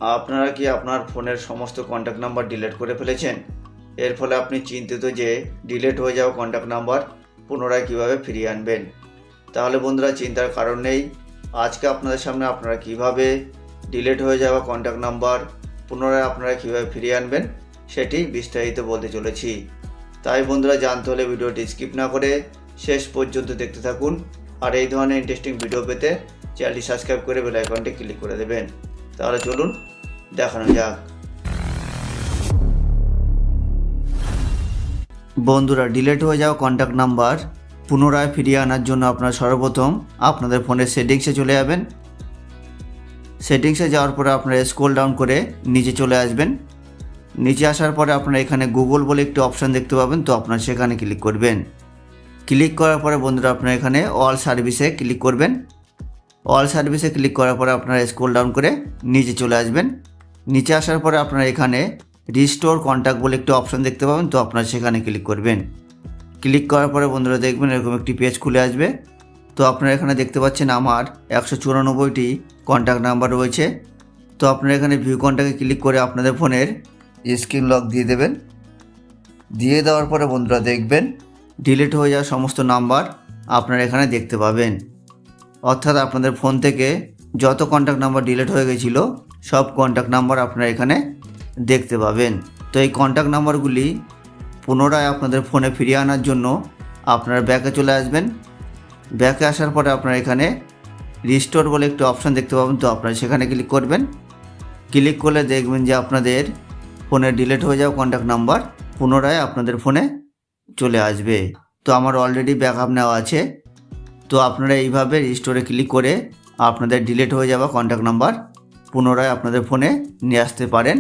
আপনারা কি আপনার ফোনের সমস্ত কন্ট্যাক্ট নাম্বার ডিলিট করে ফেলেছেন? এর ফলে আপনি চিন্তিত যে ডিলিট হয়ে যাওয়া কন্ট্যাক্ট নাম্বার পুনরায় কীভাবে ফিরিয়ে আনবেন। তাহলে বন্ধুরা, চিন্তার কারণ নেই। আজকে আপনাদের সামনে আপনারা কিভাবে ডিলিট হয়ে যাওয়া কন্ট্যাক্ট নাম্বার পুনরায় আপনারা কীভাবে ফিরিয়ে আনবেন সেটি বিস্তারিত বলতে চলেছি। তাই বন্ধুরা, জানতে হলে ভিডিওটি স্কিপ না করে শেষ পর্যন্ত দেখতে থাকুন। আর এই ধরনের ইন্টারেস্টিং ভিডিও পেতে চ্যানেলটি সাবস্ক্রাইব করে বেল আইকনটি ক্লিক করে দেবেন। তাহলে চলুন দেখানো যাক। বন্ধুরা, ডিলিট হয়ে যাওয়া কন্ট্যাক্ট নাম্বার পুনরায় ফিরিয়ে আনার জন্য আপনারা সর্বপ্রথম আপনাদের ফোনের সেটিংসে চলে যাবেন। সেটিংসে যাওয়ার পরে আপনারা স্ক্রল ডাউন করে নিচে চলে আসবেন। নিচে আসার পরে আপনারা এখানে গুগল বলে একটি অপশান দেখতে পাবেন, তো আপনারা সেখানে ক্লিক করবেন। ক্লিক করার পরে বন্ধুরা আপনারা এখানে অল সার্ভিসে ক্লিক করবেন। অল সার্ভিসে ক্লিক করার পরে আপনারা স্ক্রল ডাউন করে নিচে চলে আসবেন। নিচে আসার পরে আপনারা এখানে রিস্টোর কন্ট্যাক্ট বলে একটি অপশান দেখতে পাবেন, তো আপনারা সেখানে ক্লিক করবেন। ক্লিক করার পরে বন্ধুরা দেখবেন এরকম একটি পেজ খুলে আসবে। তো আপনারা এখানে দেখতে পাচ্ছেন আমার 194টি কন্ট্যাক্ট নাম্বার রয়েছে। তো আপনারা এখানে ভিউ কন্ট্যাক্টে ক্লিক করে আপনাদের ফোনের স্ক্রিন লক দিয়ে দেবেন। দিয়ে দেওয়ার পরে বন্ধুরা দেখবেন ডিলিট হয়ে যাওয়া সমস্ত নাম্বার আপনারা এখানে দেখতে পাবেন। অর্থাৎ আপনাদের ফোন থেকে যত কন্ট্যাক্ট নাম্বার ডিলিট হয়ে গেছিলো সব কন্ট্যাক্ট নাম্বার আপনারা এখানে দেখতে পাবেন। তো এই কন্ট্যাক্ট নাম্বারগুলি পুনরায় আপনাদের ফোনে ফিরিয়ে আনার জন্য আপনারা ব্যাকে চলে আসবেন। ব্যাকে আসার পরে আপনারা এখানে রিস্টোর বলে একটি অপশান দেখতে পাবেন, তো আপনারা সেখানে ক্লিক করবেন। ক্লিক করলে দেখবেন যে আপনাদের ফোনে ডিলিট হয়ে যাওয়া কন্ট্যাক্ট নাম্বার পুনরায় আপনাদের ফোনে চলে আসবে। তো আমার অলরেডি ব্যাকআপ নেওয়া আছে। তো আপনারা এইভাবে রিস্টোরে ক্লিক করে আপনাদের ডিলিট হয়ে যাওয়া কন্ট্যাক্ট নাম্বার পুনরায় আপনাদের ফোনে নিয়ে আসতে পারেন।